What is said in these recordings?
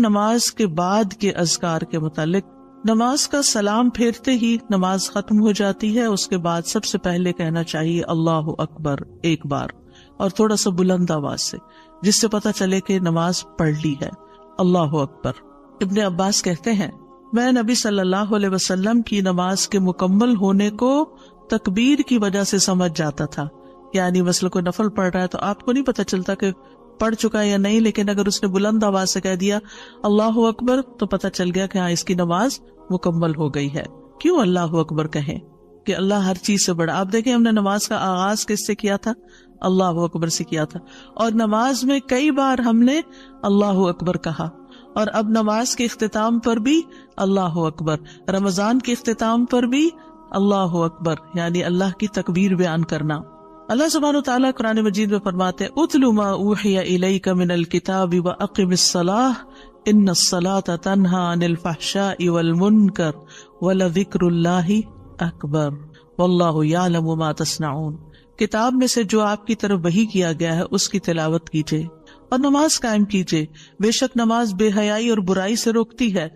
نماز کے بعد کے اذکار کے متعلق، نماز کا سلام پھیرتے ہی نماز ختم ہو جاتی ہے. اس کے بعد سب سے پہلے کہنا چاہیے اللہ اکبر ایک بار، اور تھوڑا سا بلند آواز سے، جس سے پتہ چلے کہ نماز پڑھ لی ہے. اللہ اکبر. ابن عباس کہتے ہیں میں نبی صلی اللہ علیہ وسلم کی نماز کے مکمل ہونے کو تکبیر کی وجہ سے سمجھ جاتا تھا. یعنی مثلا کوئی نفل پڑھ رہا ہے تو آپ کو نہیں پتہ چلتا کہ پڑھ چکا ہے یا نہیں، لیکن اگر اس نے بلند آواز سے کہہ دیا اللہ اکبر تو پتہ چل گیا کہ ہاں اس کی نماز مکمل ہو گئی ہے. کیوں اللہ اکبر کہیں؟ کہ اللہ ہر چیز سے بڑا. آپ دیکھیں ہم نے نماز کا آغاز کس سے کیا تھا؟ اللہ اکبر سے کیا تھا، اور نماز میں کئی بار ہم نے اللہ اکبر کہا، اور اب نماز کے اختتام پر بھی اللہ اکبر، رمضان کے اختتام پر بھی اللہ اکبر، یعنی اللہ کی تکبیر بیان کرنا. اللہ سبحانہ وتعالیٰ قرآن مجید میں فرماتے ہیں اتل ما اوحی الیک من الکتاب واقم الصلاۃ ان الصلاۃ تنہی عن الفحشاء والمنکر ولذکر اللہ اکبر واللہ یعلم ما تصنعون. کتاب میں سے جو آپ کی طرف وحی کیا گیا ہے اس کی تلاوت کیجیے اور نماز قائم کیجیے. بے شک نماز بے حیائی اور برائی سے روکتی ہے،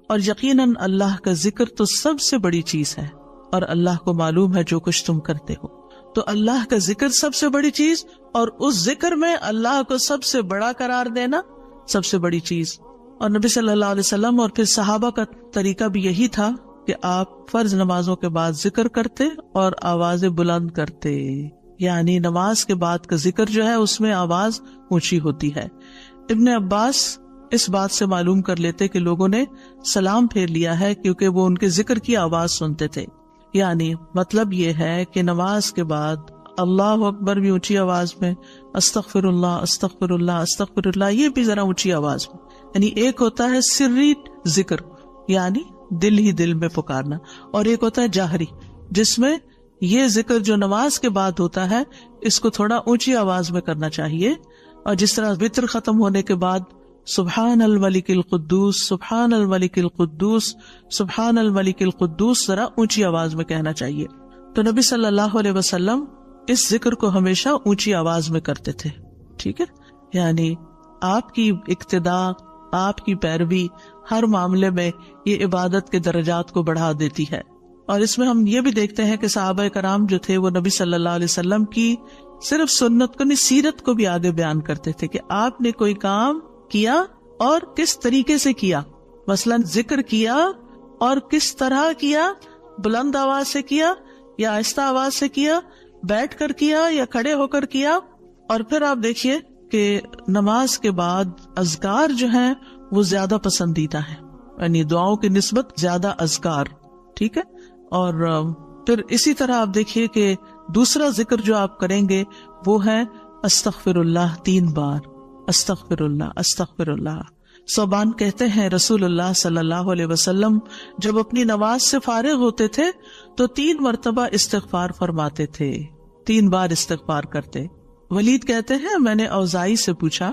اور یقیناً اللہ کا ذکر تو سب سے بڑی چیز ہے، اور اللہ کو معلوم ہے جو کچھ تم کرتے ہو. تو اللہ کا ذکر سب سے بڑی چیز، اور اس ذکر میں اللہ کو سب سے بڑا قرار دینا سب سے بڑی چیز. اور نبی صلی اللہ علیہ وسلم اور پھر صحابہ کا طریقہ بھی یہی تھا کہ آپ فرض نمازوں کے بعد ذکر کرتے اور آوازیں بلند کرتے. یعنی نماز کے بعد کا ذکر جو ہے اس میں آواز اونچی ہوتی ہے. ابن عباس اس بات سے معلوم کر لیتے کہ لوگوں نے سلام پھیر لیا ہے کیونکہ وہ ان کے ذکر کی آواز سنتے تھے. یعنی مطلب یہ ہے کہ نماز کے بعد اللہ اکبر بھی اونچی آواز میں، استغفر اللہ استغفر اللہ استغفر اللہ یہ بھی ذرا اونچی آواز میں. یعنی ایک ہوتا ہے سری ذکر، یعنی دل ہی دل میں پکارنا، اور ایک ہوتا ہے جاہری، جس میں یہ ذکر جو نماز کے بعد ہوتا ہے اس کو تھوڑا اونچی آواز میں کرنا چاہیے. اور جس طرح وتر ختم ہونے کے بعد سبحان الملک القدوس سبحان الملک القدوس سبحان الملک القدوس ذرا اونچی آواز میں کہنا چاہیے. تو نبی صلی اللہ علیہ وسلم اس ذکر کو ہمیشہ اونچی آواز میں کرتے تھے. ٹھیک ہے، یعنی آپ کی اقتداء، آپ کی پیروی ہر معاملے میں یہ عبادت کے درجات کو بڑھا دیتی ہے. اور اس میں ہم یہ بھی دیکھتے ہیں کہ صحابہ کرام جو تھے وہ نبی صلی اللہ علیہ وسلم کی صرف سنت کو نہیں، سیرت کو بھی آگے بیان کرتے تھے کہ آپ نے کوئی کام کیا اور کس طریقے سے کیا. مثلا ذکر کیا اور کس طرح کیا، بلند آواز سے کیا یا آہستہ آواز سے کیا، بیٹھ کر کیا یا کھڑے ہو کر کیا. اور پھر آپ دیکھیے کہ نماز کے بعد اذکار جو ہیں وہ زیادہ پسندیدہ ہیں، یعنی دعاؤں کی نسبت زیادہ اذکار. ٹھیک ہے، اور پھر اسی طرح آپ دیکھیے کہ دوسرا ذکر جو آپ کریں گے وہ ہے استغفر اللہ 3 بار، استغفر اللہ استغفر اللہ. صوبان کہتے ہیں رسول اللہ صلی اللہ علیہ وسلم جب اپنی نماز سے فارغ ہوتے تھے تو 3 مرتبہ استغفار فرماتے تھے، 3 بار استغفار کرتے. ولید کہتے ہیں میں نے اوزائی سے پوچھا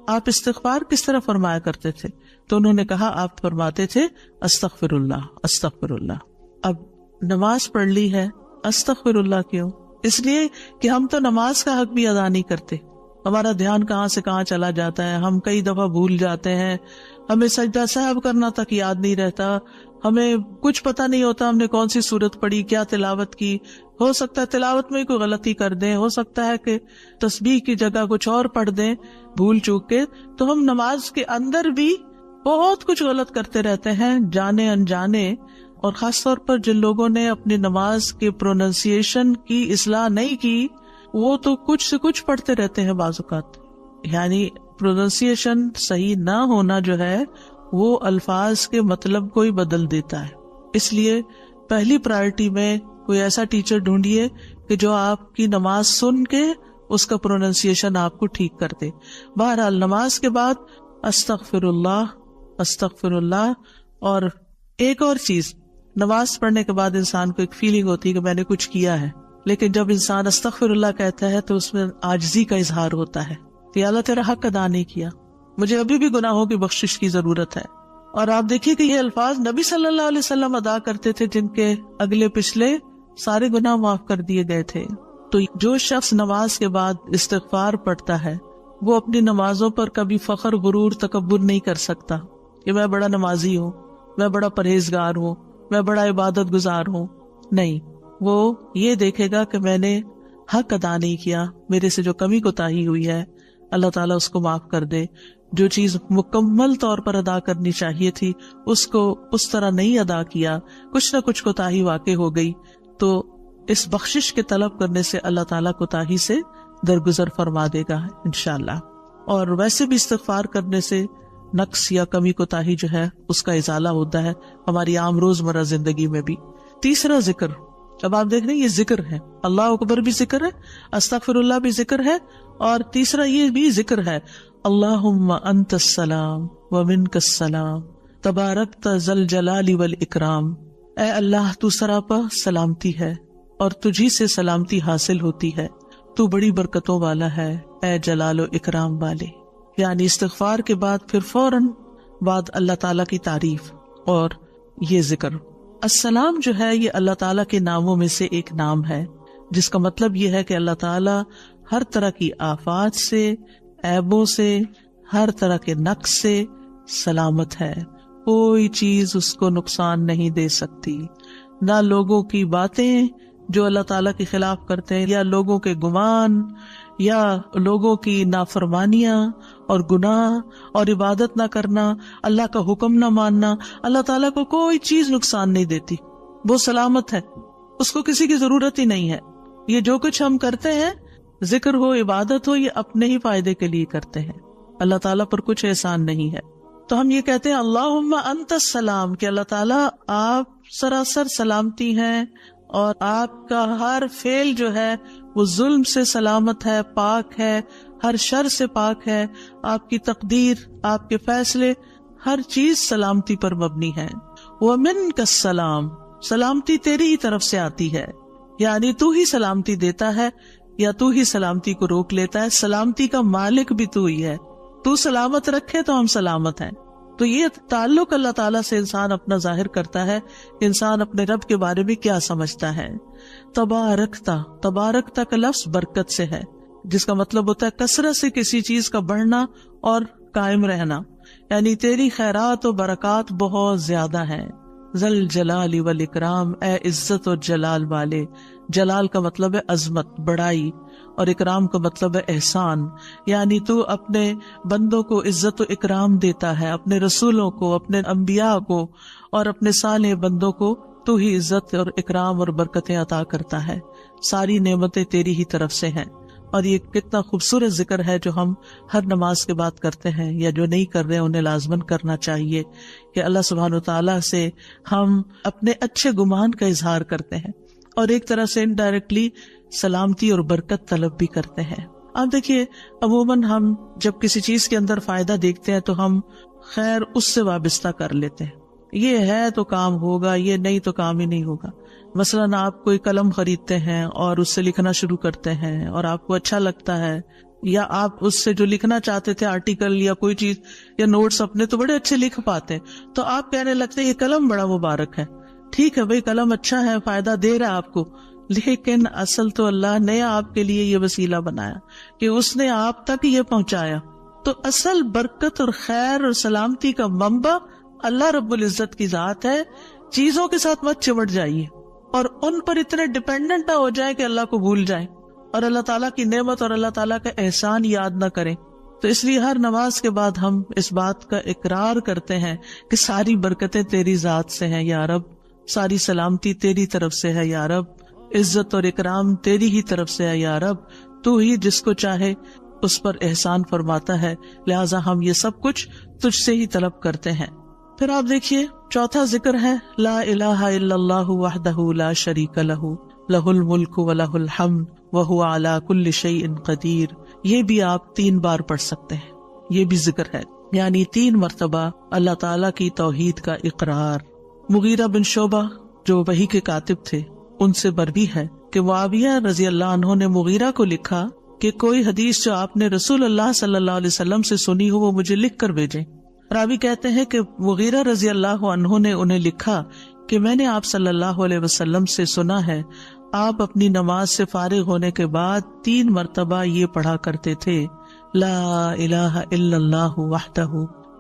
آپ استغفار کس طرح فرمایا کرتے تھے؟ تو انہوں نے کہا آپ فرماتے تھے استغفر اللہ استغفر اللہ. اب نماز پڑھ لی ہے، استغفر اللہ کیوں؟ اس لیے کہ ہم تو نماز کا حق بھی ادا نہیں کرتے. ہمارا دھیان کہاں سے کہاں چلا جاتا ہے، ہم کئی دفعہ بھول جاتے ہیں، ہمیں سجدہ سہو کرنا تک یاد نہیں رہتا، ہمیں کچھ پتا نہیں ہوتا ہم نے کون سی سورت پڑھی، کیا تلاوت کی. ہو سکتا ہے تلاوت میں کوئی غلطی کر دیں، ہو سکتا ہے کہ تسبیح کی جگہ کچھ اور پڑھ دیں بھول چوک کے. تو ہم نماز کے اندر بھی بہت کچھ غلط کرتے رہتے ہیں جانے انجانے. اور خاص طور پر جن لوگوں نے اپنی نماز کے پروننسیشن کی اصلاح نہیں کی وہ تو کچھ سے کچھ پڑھتے رہتے ہیں بعض اوقات. یعنی پروننسیشن صحیح نہ ہونا جو ہے وہ الفاظ کے مطلب کو ہی بدل دیتا ہے. اس لیے پہلی پرائرٹی میں کوئی ایسا ٹیچر ڈھونڈیے کہ جو آپ کی نماز سن کے اس کا پروننسیشن آپ کو ٹھیک کر دے. بہرحال نماز کے بعد استغفر اللہ. اور ایک اور چیز، نماز پڑھنے کے بعد انسان کو ایک فیلنگ ہوتی ہے کہ میں نے کچھ کیا ہے، لیکن جب انسان استغفر اللہ کہتا ہے تو اس میں عاجزی کا اظہار ہوتا ہے کہ اللہ تیرا حق ادا نہیں کیا، مجھے ابھی بھی گناہوں کی بخشش کی ضرورت ہے. اور آپ دیکھیے کہ یہ الفاظ نبی صلی اللہ علیہ وسلم ادا کرتے تھے جن کے اگلے پچھلے سارے گناہ معاف کر دیے گئے تھے. تو جو شخص نماز کے بعد استغفار پڑھتا ہے وہ اپنی نمازوں پر کبھی فخر غرور تکبر نہیں کر سکتا. کہ میں بڑا نمازی ہوں، میں بڑا پرہیزگار ہوں، میں بڑا عبادت گزار ہوں. نہیں، وہ یہ دیکھے گا کہ میں نے حق ادا نہیں کیا، میرے سے جو کمی کوتاہی ہوئی ہے اللہ تعالیٰ اس کو معاف کر دے. جو چیز مکمل طور پر ادا کرنی چاہیے تھی اس کو اس طرح نہیں ادا کیا، کچھ نہ کچھ کوتاہی واقع ہو گئی، تو اس بخشش کے طلب کرنے سے اللہ تعالیٰ کوتاہی سے درگزر فرما دے گا انشاءاللہ. اور ویسے بھی استغفار کرنے سے نقص یا کمی کوتاہی جو ہے اس کا ازالہ ہوتا ہے ہماری عام روزمرہ زندگی میں بھی. تیسرا ذکر، اب آپ دیکھ رہے ہیں یہ ذکر ہے، اللہ اکبر بھی ذکر ہے، استغفر اللہ بھی ذکر ہے، اور تیسرا یہ بھی ذکر ہے، اللہم انت السلام ومنک السلام تبارکت ذل جلال والاکرام. اے اللہ تو سراپا سلامتی ہے اور تجھی سے سلامتی حاصل ہوتی ہے، تو بڑی برکتوں والا ہے اے جلال و اکرام والے. یعنی استغفار کے بعد پھر فوراً بعد اللہ تعالیٰ کی تعریف اور یہ ذکر. السلام جو ہے یہ اللہ تعالیٰ کے ناموں میں سے ایک نام ہے، جس کا مطلب یہ ہے کہ اللہ تعالیٰ ہر طرح کی آفات سے، عیبوں سے، ہر طرح کے نقص سے سلامت ہے. کوئی چیز اس کو نقصان نہیں دے سکتی، نہ لوگوں کی باتیں جو اللہ تعالیٰ کے خلاف کرتے ہیں، یا لوگوں کے گمان، یا لوگوں کی نافرمانیاں اور گناہ اور عبادت نہ کرنا، اللہ کا حکم نہ ماننا. اللہ تعالیٰ کو کوئی چیز نقصان نہیں دیتی، وہ سلامت ہے، اس کو کسی کی ضرورت ہی نہیں ہے. یہ جو کچھ ہم کرتے ہیں، ذکر ہو، عبادت ہو، یہ اپنے ہی فائدے کے لیے کرتے ہیں، اللہ تعالیٰ پر کچھ احسان نہیں ہے. تو ہم یہ کہتے ہیں اللہم انت السلام، کہ اللہ تعالیٰ آپ سراسر سلامتی ہیں اور آپ کا ہر فعل جو ہے وہ ظلم سے سلامت ہے، پاک ہے، ہر شر سے پاک ہے. آپ کی تقدیر، آپ کے فیصلے، ہر چیز سلامتی پر مبنی ہے. ومنک السلام، سلامتی تیری ہی طرف سے آتی ہے، یعنی تو ہی سلامتی دیتا ہے یا تو ہی سلامتی کو روک لیتا ہے. سلامتی کا مالک بھی تو ہی ہے، تو سلامت رکھے تو ہم سلامت ہیں. تو یہ تعلق اللہ تعالیٰ سے انسان اپنا ظاہر کرتا ہے، انسان اپنے رب کے بارے میں کیا سمجھتا ہے. تبارکتا، تبارکتا کا لفظ برکت سے ہے، جس کا مطلب ہوتا ہے کثرت سے کسی چیز کا بڑھنا اور قائم رہنا، یعنی تیری خیرات و برکات بہت زیادہ ہیں. ذل جلال والاکرام، اے عزت اور جلال والے. جلال کا مطلب ہے عظمت، بڑائی، اور اکرام کا مطلب ہے احسان. یعنی تو اپنے بندوں کو عزت و اکرام دیتا ہے، اپنے رسولوں کو، اپنے انبیاء کو اور اپنے صالح بندوں کو تو ہی عزت اور اکرام اور برکتیں عطا کرتا ہے. ساری نعمتیں تیری ہی طرف سے ہیں. اور یہ کتنا خوبصورت ذکر ہے جو ہم ہر نماز کے بعد کرتے ہیں، یا جو نہیں کر رہے انہیں لازماً کرنا چاہیے، کہ اللہ سبحانہ وتعالیٰ سے ہم اپنے اچھے گمان کا اظہار کرتے ہیں اور ایک طرح سے انڈائریکٹلی سلامتی اور برکت طلب بھی کرتے ہیں. آپ دیکھیے عموماً ہم جب کسی چیز کے اندر فائدہ دیکھتے ہیں تو ہم خیر اس سے وابستہ کر لیتے ہیں، یہ ہے تو کام ہوگا، یہ نہیں تو کام ہی نہیں ہوگا. مثلاً آپ کوئی قلم خریدتے ہیں اور اس سے لکھنا شروع کرتے ہیں اور آپ کو اچھا لگتا ہے، یا آپ اس سے جو لکھنا چاہتے تھے آرٹیکل یا کوئی چیز یا نوٹس اپنے تو بڑے اچھے لکھ پاتے ہیں، تو آپ کہنے لگتے ہیں یہ قلم بڑا مبارک ہے. ٹھیک ہے بھائی، قلم اچھا ہے، فائدہ دے رہا ہے آپ کو، لیکن اصل تو اللہ نے آپ کے لیے یہ وسیلہ بنایا کہ اس نے آپ تک یہ پہنچایا. تو اصل برکت اور خیر اور سلامتی کا منبع اللہ رب العزت کی ذات ہے. چیزوں کے ساتھ مت چمٹ جائیے اور ان پر اتنے ڈیپینڈنٹ نہ ہو جائیں کہ اللہ کو بھول جائیں اور اللہ تعالیٰ کی نعمت اور اللہ تعالیٰ کا احسان یاد نہ کریں. تو اس لیے ہر نماز کے بعد ہم اس بات کا اقرار کرتے ہیں کہ ساری برکتیں تیری ذات سے ہیں یا رب، ساری سلامتی تیری طرف سے ہے یا رب، عزت اور اکرام تیری ہی طرف سے ہے یا رب. تو ہی جس کو چاہے اس پر احسان فرماتا ہے، لہٰذا ہم یہ سب کچھ تجھ سے ہی طلب کرتے ہیں. پھر آپ دیکھیے چوتھا ذکر ہے لا الہ الا اللہ وحدہ لا شریک لہ لہ الملک ولہ الحمد وہو علی کل شیء قدیر. یہ بھی آپ 3 بار پڑھ سکتے ہیں، یہ بھی ذکر ہے، یعنی 3 مرتبہ اللہ تعالیٰ کی توحید کا اقرار. مغیرہ بن شعبہ جو وحی کے کاتب تھے ان سے مروی ہے کہ معاویہ رضی اللہ عنہ نے مغیرہ کو لکھا کہ کوئی حدیث جو آپ نے رسول اللہ صلی اللہ علیہ وسلم سے سنی ہو وہ مجھے لکھ کر بھیجیں. راوی کہتے ہیں کہ مغیرہ رضی اللہ عنہ نے انہیں لکھا کہ میں نے آپ صلی اللہ علیہ وسلم سے سنا ہے آپ اپنی نماز سے فارغ ہونے کے بعد 3 مرتبہ یہ پڑھا کرتے تھے لا الہ الا اللہ وحدہ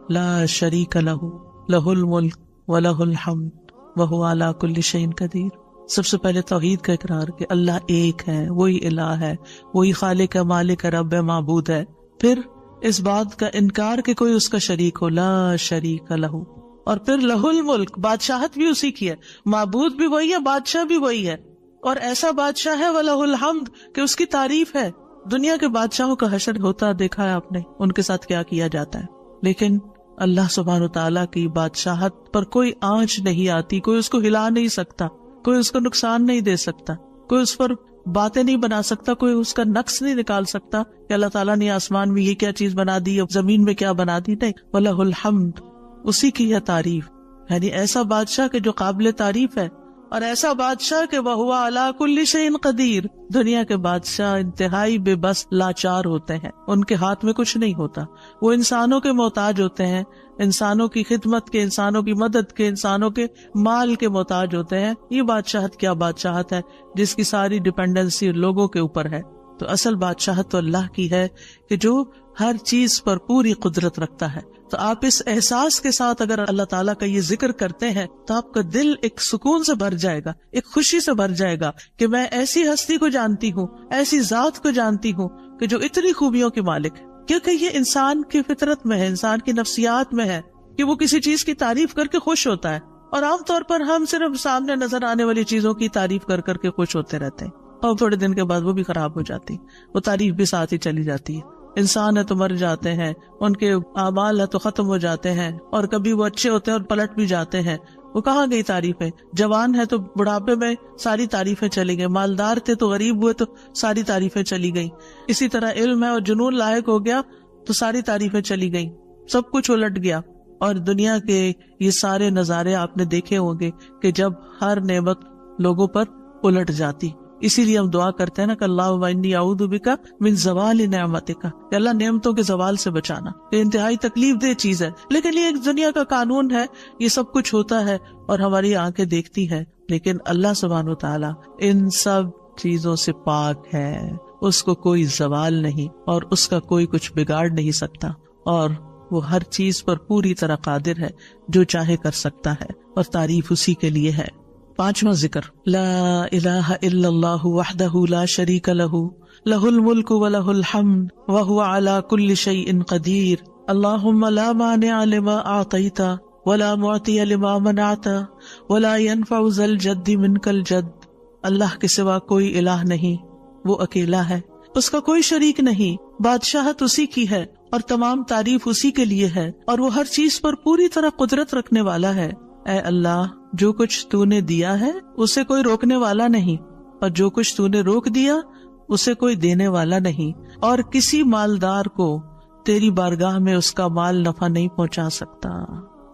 لا شریک لہ لہ الملک ولہ الحمد وہو علی کل شیء قدیر. سب سے پہلے توحید کا اقرار کہ اللہ ایک ہے، وہی الہ ہے، وہی خالق ہے، مالک ہے، رب ہے، معبود ہے. پھر اس بات کا انکار کہ کوئی اس کا شریک ہو، لا شریک لہ. اور پھر لہ الملک، بادشاہت بھی اسی کی ہے، معبود بھی وہی ہے، بادشاہ بھی وہی ہے، اور ایسا بادشاہ ہے وَلَهُ الْحَمْدُ کہ اس کی تعریف ہے. دنیا کے بادشاہوں کا حشر ہوتا دیکھا ہے آپ نے، ان کے ساتھ کیا کیا جاتا ہے. لیکن اللہ سبحانہ وتعالیٰ کی بادشاہت پر کوئی آنچ نہیں آتی، کوئی اس کو ہلا نہیں سکتا، کوئی اس کو نقصان نہیں دے سکتا، کوئی اس پر باتیں نہیں بنا سکتا، کوئی اس کا نقص نہیں نکال سکتا کہ اللہ تعالیٰ نے آسمان میں یہ کیا چیز بنا دی، اب زمین میں کیا بنا دی. نہیں، وَلَهُ الْحَمْدُ، اسی کی ہے تعریف. یعنی ایسا بادشاہ کہ جو قابل تعریف ہے، اور ایسا بادشاہ کہ وَهُوَ عَلَى كُلِّ شَيْءٍ قَدِيرٌ. دنیا کے بادشاہ انتہائی بے بس لاچار ہوتے ہیں، ان کے ہاتھ میں کچھ نہیں ہوتا، وہ انسانوں کے محتاج ہوتے ہیں، انسانوں کی خدمت کے، انسانوں کی مدد کے، انسانوں کے مال کے محتاج ہوتے ہیں. یہ بادشاہت کیا بادشاہت ہے جس کی ساری ڈیپینڈنسی لوگوں کے اوپر ہے. تو اصل بادشاہت تو اللہ کی ہے کہ جو ہر چیز پر پوری قدرت رکھتا ہے. تو آپ اس احساس کے ساتھ اگر اللہ تعالیٰ کا یہ ذکر کرتے ہیں تو آپ کا دل ایک سکون سے بھر جائے گا، ایک خوشی سے بھر جائے گا کہ میں ایسی ہستی کو جانتی ہوں، ایسی ذات کو جانتی ہوں کہ جو اتنی خوبیوں کی مالک ہے. کیونکہ یہ انسان کی فطرت میں ہے، انسان کی نفسیات میں ہے کہ وہ کسی چیز کی تعریف کر کے خوش ہوتا ہے. اور عام طور پر ہم صرف سامنے نظر آنے والی چیزوں کی تعریف کر کر کے خوش ہوتے رہتے ہیں، اور تھوڑے دن کے بعد وہ بھی خراب ہو جاتی، وہ تعریف بھی ساتھ ہی چلی جاتی ہے. انسان ہے تو مر جاتے ہیں، ان کے اعمال ہے تو ختم ہو جاتے ہیں، اور کبھی وہ اچھے ہوتے ہیں اور پلٹ بھی جاتے ہیں. وہ کہاں گئی تعریفیں؟ جوان ہے تو بڑھاپے میں ساری تعریفیں چلی گئی، مالدار تھے تو غریب ہوئے تو ساری تعریفیں چلی گئی. اسی طرح علم ہے اور جنون لائق ہو گیا تو ساری تعریفیں چلی گئی، سب کچھ الٹ گیا. اور دنیا کے یہ سارے نظارے آپ نے دیکھے ہوں گے کہ جب ہر نعمت لوگوں پر الٹ جاتی. اسی لیے ہم دعا کرتے ہیں نا کہ اللہم انی اعوذ بک من زوال نعمتک، کہ اللہ نعمتوں کے زوال سے بچانا. یہ انتہائی تکلیف دہ چیز ہے، لیکن یہ ایک دنیا کا قانون ہے، یہ سب کچھ ہوتا ہے اور ہماری آنکھیں دیکھتی ہیں. لیکن اللہ سبحانہ و تعالی ان سب چیزوں سے پاک ہے، اس کو کوئی زوال نہیں اور اس کا کوئی کچھ بگاڑ نہیں سکتا، اور وہ ہر چیز پر پوری طرح قادر ہے، جو چاہے کر سکتا ہے، اور تعریف اسی کے لیے ہے. پانچواں ذکر، لا الہ الا اللہ وحدہ لا شریک لہ لہ الملک ولہ الحمد وہو علی کل شیء قدیر. اللہم لا مانع لما اعطیت ولا معطی لما منعت ولا ينفع ذا الجد منک الجد. اللہ کے سوا کوئی الہ نہیں، وہ اکیلا ہے، اس کا کوئی شریک نہیں، بادشاہت اسی کی ہے اور تمام تعریف اسی کے لیے ہے، اور وہ ہر چیز پر پوری طرح قدرت رکھنے والا ہے. اے اللہ، جو کچھ تو نے دیا ہے اسے کوئی روکنے والا نہیں، اور جو کچھ تو نے روک دیا اسے کوئی دینے والا نہیں، اور کسی مالدار کو تیری بارگاہ میں اس کا مال نفع نہیں پہنچا سکتا.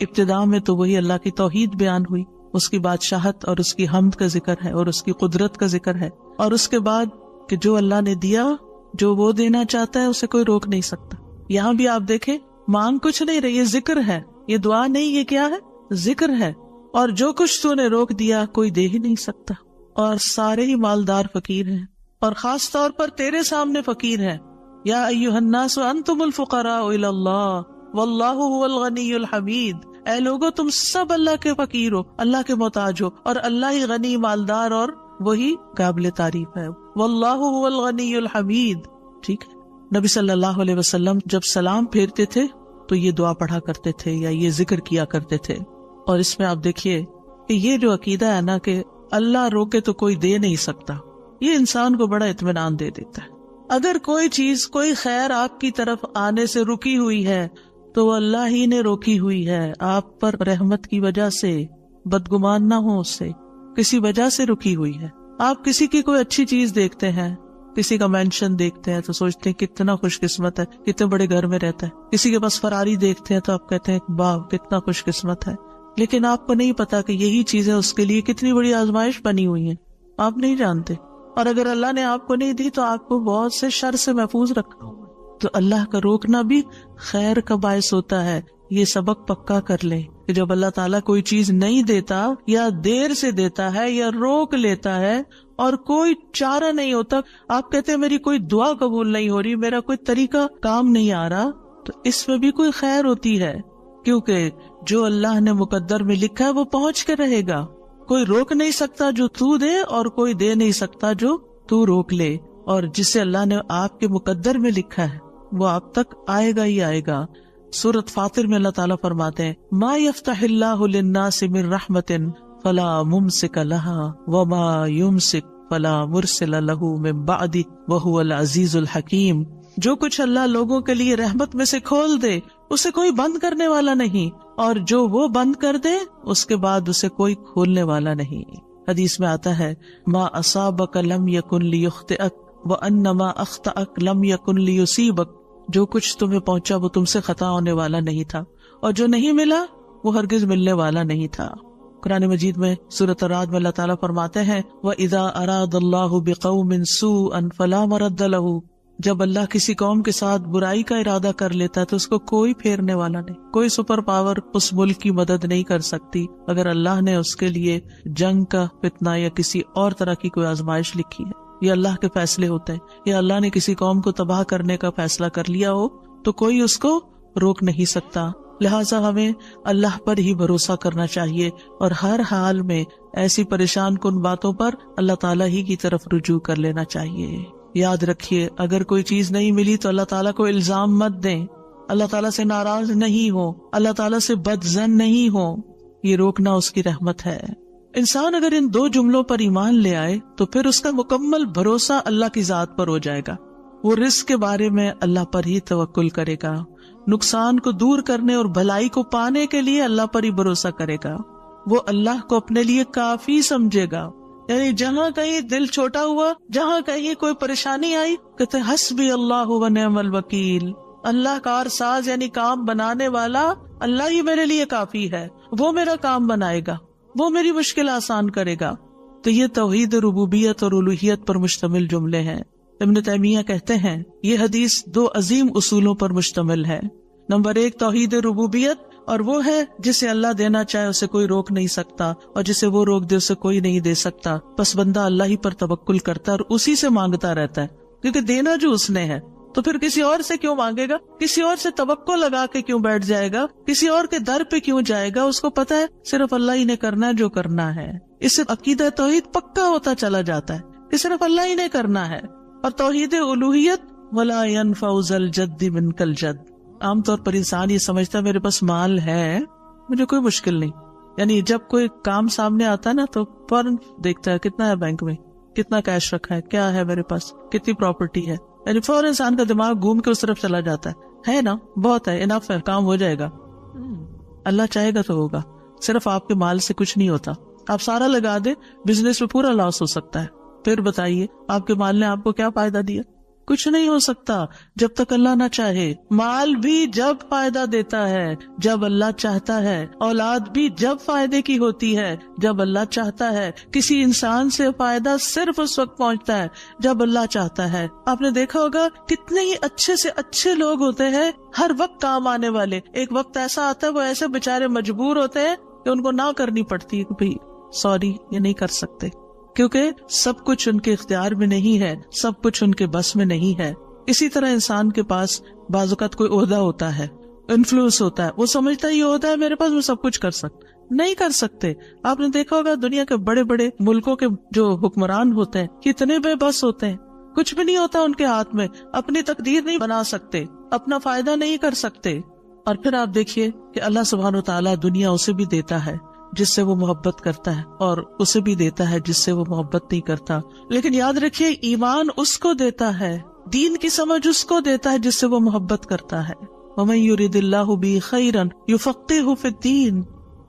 ابتدا میں تو وہی اللہ کی توحید بیان ہوئی، اس کی بادشاہت اور اس کی حمد کا ذکر ہے اور اس کی قدرت کا ذکر ہے، اور اس کے بعد کہ جو اللہ نے دیا، جو وہ دینا چاہتا ہے اسے کوئی روک نہیں سکتا. یہاں بھی آپ دیکھیں، مانگ کچھ نہیں رہی، یہ ذکر ہے، یہ دعا نہیں، یہ کیا ہے؟ ذکر ہے. اور جو کچھ تو نے روک دیا کوئی دے ہی نہیں سکتا، اور سارے ہی مالدار فقیر ہیں، اور خاص طور پر تیرے سامنے فقیر ہیں. یا ایھا الناس انتم الفقراء الی اللہ واللہ هو الغنی الحمید. اے لوگو، تم سب اللہ کے فقیر ہو، اللہ کے محتاج ہو، اور اللہ ہی غنی، مالدار اور وہی قابل تعریف ہے. واللہ هو الغنی الحمید. ٹھیک ہے. نبی صلی اللہ علیہ وسلم جب سلام پھیرتے تھے تو یہ دعا پڑھا کرتے تھے یا یہ ذکر کیا کرتے تھے. اور اس میں آپ دیکھیے کہ یہ جو عقیدہ ہے نا کہ اللہ روکے تو کوئی دے نہیں سکتا، یہ انسان کو بڑا اطمینان دے دیتا ہے. اگر کوئی چیز، کوئی خیر آپ کی طرف آنے سے رکی ہوئی ہے تو وہ اللہ ہی نے روکی ہوئی ہے، آپ پر رحمت کی وجہ سے. بدگمان نہ ہو اس سے، کسی وجہ سے رکی ہوئی ہے. آپ کسی کی کوئی اچھی چیز دیکھتے ہیں، کسی کا مینشن دیکھتے ہیں تو سوچتے ہیں کتنا خوش قسمت ہے، کتنے بڑے گھر میں رہتا ہے. کسی کے پاس فراری دیکھتے ہیں تو آپ کہتے ہیں واہ کتنا خوش قسمت ہے. لیکن آپ کو نہیں پتا کہ یہی چیزیں اس کے لیے کتنی بڑی آزمائش بنی ہوئی ہیں، آپ نہیں جانتے. اور اگر اللہ نے آپ کو نہیں دی تو آپ کو بہت سے شر سے محفوظ رکھا ہوا. تو اللہ کا روکنا بھی خیر کا باعث ہوتا ہے. یہ سبق پکا کر لیں کہ جب اللہ تعالیٰ کوئی چیز نہیں دیتا یا دیر سے دیتا ہے یا روک لیتا ہے اور کوئی چارہ نہیں ہوتا، آپ کہتے ہیں میری کوئی دعا قبول نہیں ہو رہی، میرا کوئی طریقہ کام نہیں آ رہا، تو اس میں بھی کوئی خیر ہوتی ہے. کیونکہ جو اللہ نے مقدر میں لکھا ہے وہ پہنچ کے رہے گا. کوئی روک نہیں سکتا جو تو دے، اور کوئی دے نہیں سکتا جو تو روک لے. اور جسے اللہ نے آپ کے مقدر میں لکھا ہے وہ آپ تک آئے گا ہی آئے گا. سورۃ فاطر میں اللہ تعالیٰ فرماتے ہیں ما یفتح اللہ للناس من رحمت فلا ممسک لها وما یمسک فلا مرسل له من بعدہ وہو العزیز الحکیم. جو کچھ اللہ لوگوں کے لیے رحمت میں سے کھول دے اسے کوئی بند کرنے والا نہیں، اور جو وہ بند کر دے اس کے بعد اسے کوئی کھولنے والا نہیں. حدیث میں آتا ہے ما اصابک لم یکن لیخطئک وان ما اخطأک لم یکن لیصیبک. جو کچھ تمہیں پہنچا وہ تم سے خطا ہونے والا نہیں تھا، اور جو نہیں ملا وہ ہرگز ملنے والا نہیں تھا. قرآن مجید میں سورۃ الرعد میں اللہ تعالیٰ فرماتے ہیں وَإِذَا أَرَادَ اللَّهُ بِقَوْمٍ سُوءًا فَلَا مَرَدَّ لَهُ. جب اللہ کسی قوم کے ساتھ برائی کا ارادہ کر لیتا ہے تو اس کو کوئی پھیرنے والا نہیں. کوئی سپر پاور اس ملک کی مدد نہیں کر سکتی اگر اللہ نے اس کے لیے جنگ کا فتنہ یا کسی اور طرح کی کوئی آزمائش لکھی ہے. یہ اللہ کے فیصلے ہوتے ہیں. یا اللہ نے کسی قوم کو تباہ کرنے کا فیصلہ کر لیا ہو تو کوئی اس کو روک نہیں سکتا. لہٰذا ہمیں اللہ پر ہی بھروسہ کرنا چاہیے، اور ہر حال میں ایسی پریشان کن باتوں پر اللہ تعالیٰ ہی کی طرف رجوع کر لینا چاہیے. یاد رکھیے اگر کوئی چیز نہیں ملی تو اللہ تعالیٰ کو الزام مت دیں، اللہ تعالیٰ سے ناراض نہیں ہو، اللہ تعالیٰ سے بدظن نہیں ہو. یہ روکنا اس کی رحمت ہے. انسان اگر ان دو جملوں پر ایمان لے آئے تو پھر اس کا مکمل بھروسہ اللہ کی ذات پر ہو جائے گا. وہ رزق کے بارے میں اللہ پر ہی توکل کرے گا، نقصان کو دور کرنے اور بھلائی کو پانے کے لیے اللہ پر ہی بھروسہ کرے گا. وہ اللہ کو اپنے لیے کافی سمجھے گا. یعنی جہاں کہیں دل چھوٹا ہوا، جہاں کہیں کوئی پریشانی آئی، کہتے حسبی اللہ و نعم الوکیل. اللہ کار ساز یعنی کام بنانے والا اللہ ہی میرے لیے کافی ہے. وہ میرا کام بنائے گا، وہ میری مشکل آسان کرے گا. تو یہ توحید ربوبیت اور الوہیت پر مشتمل جملے ہیں. ابن تیمیہ کہتے ہیں یہ حدیث دو عظیم اصولوں پر مشتمل ہے. نمبر 1 توحید ربوبیت، اور وہ ہے جسے اللہ دینا چاہے اسے کوئی روک نہیں سکتا، اور جسے وہ روک دے اسے کوئی نہیں دے سکتا. بس بندہ اللہ ہی پر توکل کرتا ہے اور اسی سے مانگتا رہتا ہے، کیونکہ دینا جو اس نے ہے تو پھر کسی اور سے کیوں مانگے گا، کسی اور سے توقع لگا کے کیوں بیٹھ جائے گا، کسی اور کے در پہ کیوں جائے گا. اس کو پتا ہے صرف اللہ ہی نے کرنا ہے جو کرنا ہے. اس سے عقیدہ توحید پکا ہوتا چلا جاتا ہے کہ صرف اللہ ہی نے کرنا ہے. اور توحید الوہیت ولا ينفع ذا الجد منک الجد. عام طور پر انسان یہ سمجھتا ہے میرے پاس مال ہے، مجھے کوئی مشکل نہیں. یعنی جب کوئی کام سامنے آتا ہے نا تو فوراً دیکھتا ہے کتنا ہے بینک میں، کتنا کیش رکھا ہے، کیا ہے میرے پاس، کتنی پراپرٹی ہے. یعنی فوراً انسان کا دماغ گھوم کے اس طرف چلا جاتا ہے نا، بہت ہے، انف ہے، کام ہو جائے گا. اللہ چاہے گا تو ہوگا. صرف آپ کے مال سے کچھ نہیں ہوتا. آپ سارا لگا دے، بزنس میں پورا لاس ہو سکتا ہے. پھر بتائیے آپ کے مال نے آپ کو کیا فائدہ دیا؟ کچھ نہیں ہو سکتا جب تک اللہ نہ چاہے. مال بھی جب فائدہ دیتا ہے جب اللہ چاہتا ہے، اولاد بھی جب فائدے کی ہوتی ہے جب اللہ چاہتا ہے. کسی انسان سے فائدہ صرف اس وقت پہنچتا ہے جب اللہ چاہتا ہے. آپ نے دیکھا ہوگا کتنے ہی اچھے سے اچھے لوگ ہوتے ہیں ہر وقت کام آنے والے. ایک وقت ایسا آتا ہے وہ ایسے بےچارے مجبور ہوتے ہیں کہ ان کو نہ کرنی پڑتی ہے کہ بھائی سوری یہ نہیں کر سکتے، کیونکہ سب کچھ ان کے اختیار میں نہیں ہے، سب کچھ ان کے بس میں نہیں ہے. اسی طرح انسان کے پاس بعض اوقات کوئی عہدہ ہوتا ہے، انفلوئنس ہوتا ہے، وہ سمجھتا ہے یہ عہدہ ہے میرے پاس، میں سب کچھ کر سکتا. نہیں کر سکتے. آپ نے دیکھا ہوگا دنیا کے بڑے بڑے ملکوں کے جو حکمران ہوتے ہیں کتنے بے بس ہوتے ہیں، کچھ بھی نہیں ہوتا ان کے ہاتھ میں، اپنی تقدیر نہیں بنا سکتے، اپنا فائدہ نہیں کر سکتے. اور پھر آپ دیکھیے کہ اللہ سبحانہ و تعالیٰ دنیا اسے بھی دیتا ہے جس سے وہ محبت کرتا ہے، اور اسے بھی دیتا ہے جس سے وہ محبت نہیں کرتا. لیکن یاد رکھیے ایمان اس کو دیتا ہے، دین کی سمجھ اس کو دیتا ہے جس سے وہ محبت کرتا ہے. وَمَن يُرِدِ اللَّهُ بِهِ خَيْرًا يُفَقِّهْهُ فِي الدِّينِ.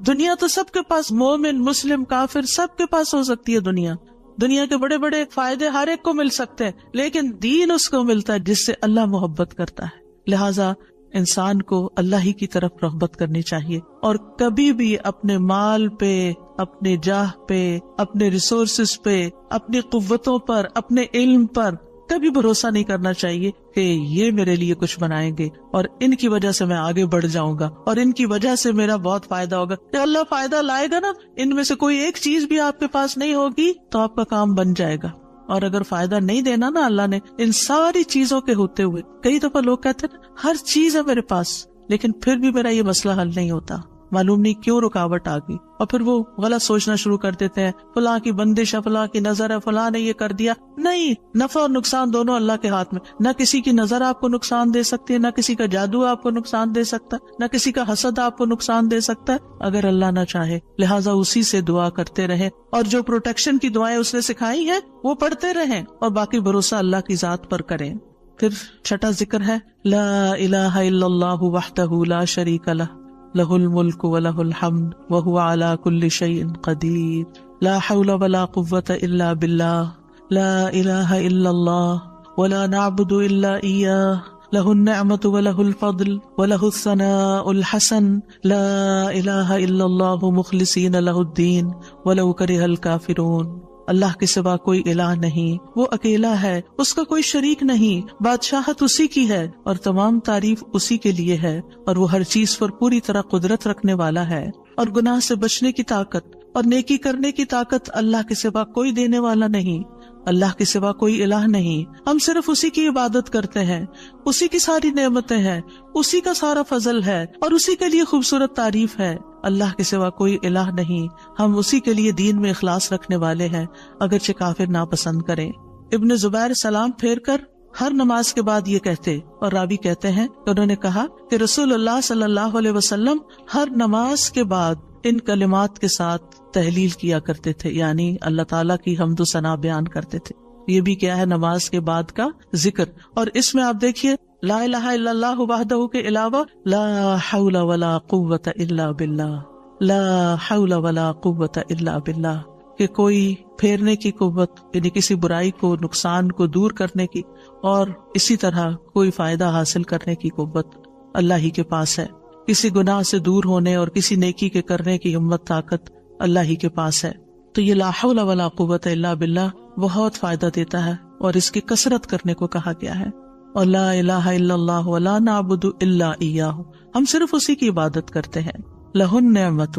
دنیا تو سب کے پاس، مومن مسلم کافر سب کے پاس ہو سکتی ہے. دنیا کے بڑے بڑے فائدے ہر ایک کو مل سکتے ہیں، لیکن دین اس کو ملتا ہے جس سے اللہ محبت کرتا ہے. لہٰذا انسان کو اللہ ہی کی طرف رغبت کرنی چاہیے، اور کبھی بھی اپنے مال پہ، اپنے جاہ پہ، اپنے ریسورسز پہ، اپنی قوتوں پر، اپنے علم پر کبھی بھروسہ نہیں کرنا چاہیے کہ یہ میرے لیے کچھ بنائیں گے اور ان کی وجہ سے میں آگے بڑھ جاؤں گا اور ان کی وجہ سے میرا بہت فائدہ ہوگا. کہ اللہ فائدہ لائے گا نا، ان میں سے کوئی ایک چیز بھی آپ کے پاس نہیں ہوگی تو آپ کا کام بن جائے گا. اور اگر فائدہ نہیں دینا نا اللہ نے ان ساری چیزوں کے ہوتے ہوئے، کئی دفعہ لوگ کہتے ہیں ہر چیز ہے میرے پاس لیکن پھر بھی میرا یہ مسئلہ حل نہیں ہوتا، معلوم نہیں کیوں رکاوٹ آ گئی، اور پھر وہ غلط سوچنا شروع کر دیتے ہیں، فلاں کی بندش ہے، فلاں کی نظر ہے، فلاں نے یہ کر دیا. نہیں، نفع اور نقصان دونوں اللہ کے ہاتھ میں. نہ کسی کی نظر آپ کو نقصان دے سکتی ہے، نہ کسی کا جادو آپ کو نقصان دے سکتا ہے، نہ کسی کا حسد آپ کو نقصان دے سکتا ہے اگر اللہ نہ چاہے. لہٰذا اسی سے دعا کرتے رہیں، اور جو پروٹیکشن کی دعائیں اس نے سکھائی ہیں وہ پڑھتے رہیں، اور باقی بھروسہ اللہ کی ذات پر کریں. پھر چھٹا ذکر ہے لا الہ الا اللہ وحدہ لا شریک لہ لہ الملک ولہ الحمد وہو علی کل شیء قدیر لا حول ولا قوة الا باللہ لا الہ الا اللہ ولا نعبد الا ایاہ لہ النعمۃ ولہ الفضل ولہ الثناء الحسن لا الہ الا اللہ مخلصین لہ الدین ولو کرہ الکافرون. اللہ کے سوا کوئی الہ نہیں، وہ اکیلا ہے، اس کا کوئی شریک نہیں، بادشاہت اسی کی ہے اور تمام تعریف اسی کے لیے ہے، اور وہ ہر چیز پر پوری طرح قدرت رکھنے والا ہے، اور گناہ سے بچنے کی طاقت اور نیکی کرنے کی طاقت اللہ کے سوا کوئی دینے والا نہیں، اللہ کے سوا کوئی الہ نہیں. ہم صرف اسی کی عبادت کرتے ہیں، اسی کی ساری نعمتیں ہیں، اسی کا سارا فضل ہے، اور اسی کے لیے خوبصورت تعریف ہے. اللہ کے سوا کوئی الہ نہیں، ہم اسی کے لیے دین میں اخلاص رکھنے والے ہیں اگرچہ کافر ناپسند کریں. ابن زبیر سلام پھیر کر ہر نماز کے بعد یہ کہتے، اور راوی کہتے ہیں کہ انہوں نے کہا کہ رسول اللہ صلی اللہ علیہ وسلم ہر نماز کے بعد ان کلمات کے ساتھ تحلیل کیا کرتے تھے، یعنی اللہ تعالیٰ کی حمد و ثنا بیان کرتے تھے. یہ بھی کیا ہے نماز کے بعد کا ذکر. اور اس میں آپ دیکھیے لا الہ الا اللہ وحدہ کے علاوہ لا حول ولا قوت الا باللہ، لا حول ولا قوت الا باللہ، کہ کوئی پھیرنے کی قوت یعنی کسی برائی کو نقصان کو دور کرنے کی اور اسی طرح کوئی فائدہ حاصل کرنے کی قوت اللہ ہی کے پاس ہے. کسی گناہ سے دور ہونے اور کسی نیکی کے کرنے کی ہمت طاقت اللہ ہی کے پاس ہے. تو یہ لا حول ولا قوت الا باللہ بہت فائدہ دیتا ہے اور اس کی کثرت کرنے کو کہا گیا ہے. اور لا الہ الا اللہ ولا نعبد الا ایاہ، ہم صرف اسی کی عبادت کرتے ہیں. لہ النعمت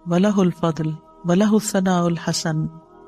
ولہ الفضل ولہ الثناء الحسن،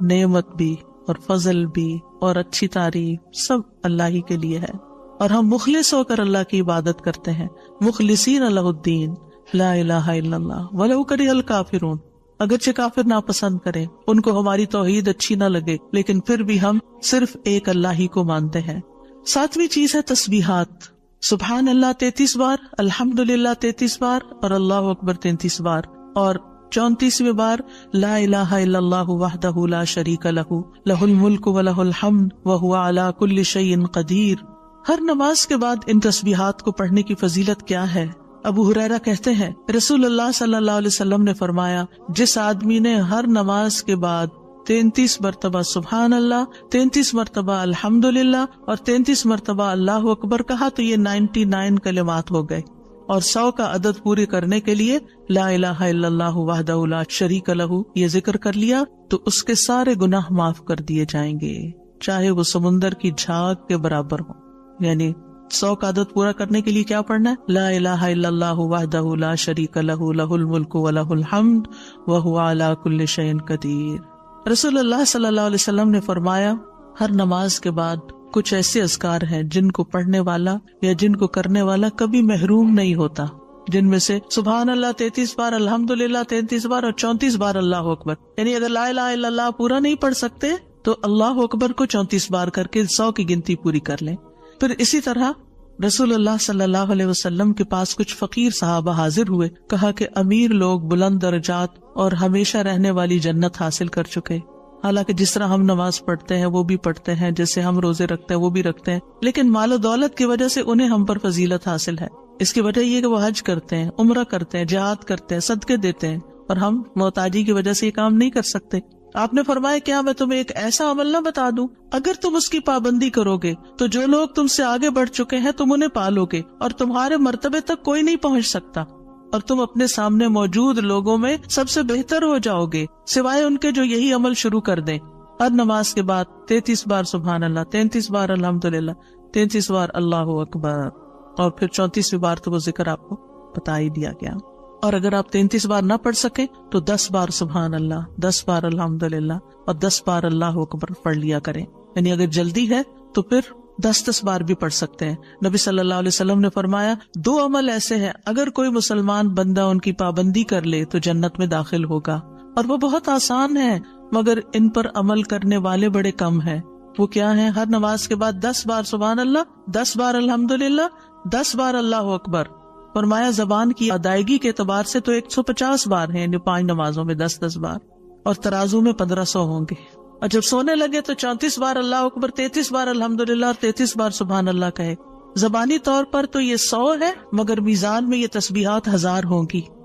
نعمت بھی اور فضل بھی اور اچھی تعریف سب اللہ ہی کے لیے ہے، اور ہم مخلص ہو کر اللہ کی عبادت کرتے ہیں. مخلصین لہ الدین لا الہ الا اللہ ولو کرہ الکافرون، اگرچہ کافر ناپسند کریں، ان کو ہماری توحید اچھی نہ لگے، لیکن پھر بھی ہم صرف ایک اللہ ہی کو مانتے ہیں. ساتویں چیز ہے تسبیحات. سبحان اللہ 33 بار، الحمدللہ 33 بار، اور اللہ اکبر 33 بار، اور 34ویں بار لا الہ الا اللہ وحدہ لا شریک لہ لہ الملک ولہ الحمد وہو علی کل شیء قدیر. ہر نماز کے بعد ان تسبیحات کو پڑھنے کی فضیلت کیا ہے؟ ابو ہریرہ کہتے ہیں رسول اللہ صلی اللہ علیہ وسلم نے فرمایا، جس آدمی نے ہر نماز کے بعد 33 مرتبہ سبحان اللہ، 33 مرتبہ الحمدللہ اور 33 مرتبہ اللہ اکبر کہا تو یہ 99 کلمات ہو گئے. اور 100 کا عدد پورے کرنے کے لیے لا الہ الا اللہ وحدہ لا شریک لہ یہ ذکر کر لیا تو اس کے سارے گناہ معاف کر دیے جائیں گے، چاہے وہ سمندر کی جھاگ کے برابر ہو. یعنی 100 کا عدد پورا کرنے کے لیے کیا پڑھنا ہے؟ لا الہ الا اللہ وحدہ لا شریک لہ لہ الملک ولہ الحمد وہو علی کل شیء قدیر. رسول اللہ صلی اللہ علیہ وسلم نے فرمایا ہر نماز کے بعد کچھ ایسے اذکار ہیں جن کو پڑھنے والا یا جن کو کرنے والا کبھی محروم نہیں ہوتا، جن میں سے سبحان اللہ 33 بار، الحمدللہ 33 بار اور 34 بار اللہ اکبر. یعنی اگر لا الہ الا اللہ پورا نہیں پڑھ سکتے تو اللہ اکبر کو 34 بار کر کے 100 کی گنتی پوری کر لیں. پھر اسی طرح رسول اللہ صلی اللہ علیہ وسلم کے پاس کچھ فقیر صحابہ حاضر ہوئے، کہا کہ امیر لوگ بلند درجات اور ہمیشہ رہنے والی جنت حاصل کر چکے. حالانکہ جس طرح ہم نماز پڑھتے ہیں وہ بھی پڑھتے ہیں، جیسے ہم روزے رکھتے ہیں وہ بھی رکھتے ہیں، لیکن مال و دولت کی وجہ سے انہیں ہم پر فضیلت حاصل ہے. اس کی وجہ یہ کہ وہ حج کرتے ہیں، عمرہ کرتے ہیں، جہاد کرتے ہیں، صدقے دیتے ہیں، اور ہم محتاجی کی وجہ سے یہ کام نہیں کر سکتے. آپ نے فرمایا کیا میں تمہیں ایک ایسا عمل نہ بتا دوں، اگر تم اس کی پابندی کرو گے تو جو لوگ تم سے آگے بڑھ چکے ہیں تم انہیں پالو گے اور تمہارے مرتبے تک کوئی نہیں پہنچ سکتا، اور تم اپنے سامنے موجود لوگوں میں سب سے بہتر ہو جاؤ گے سوائے ان کے جو یہی عمل شروع کر دیں. ہر نماز کے بعد 33 بار سبحان اللہ، 33 بار الحمدللہ، 33 بار اللہ اکبر، اور پھر 34ویں بار تو وہ ذکر آپ کو بتا ہی دیا گیا. اور اگر آپ 33 بار نہ پڑھ سکیں تو 10 بار سبحان اللہ، 10 بار الحمدللہ اور 10 بار اللہ اکبر پڑھ لیا کریں. یعنی اگر جلدی ہے تو پھر 10 بار بھی پڑھ سکتے ہیں. نبی صلی اللہ علیہ وسلم نے فرمایا 2 عمل ایسے ہیں اگر کوئی مسلمان بندہ ان کی پابندی کر لے تو جنت میں داخل ہوگا، اور وہ بہت آسان ہے مگر ان پر عمل کرنے والے بڑے کم ہیں. وہ کیا ہیں؟ ہر نماز کے بعد 10 بار سبحان اللہ، 10 بار الحمدللہ، 10 بار اللہ اکبر. فرمایا زبان کی ادائیگی کے اعتبار سے تو 150 بار ہیں، یعنی 5 نمازوں میں 10 بار، اور ترازو میں 1500 ہوں گے. اور جب سونے لگے تو 34 بار اللہ اکبر، 33 بار الحمدللہ اور 33 بار سبحان اللہ کہے. زبانی طور پر تو یہ 100 ہے مگر میزان میں یہ تسبیحات 1000 ہوں گی.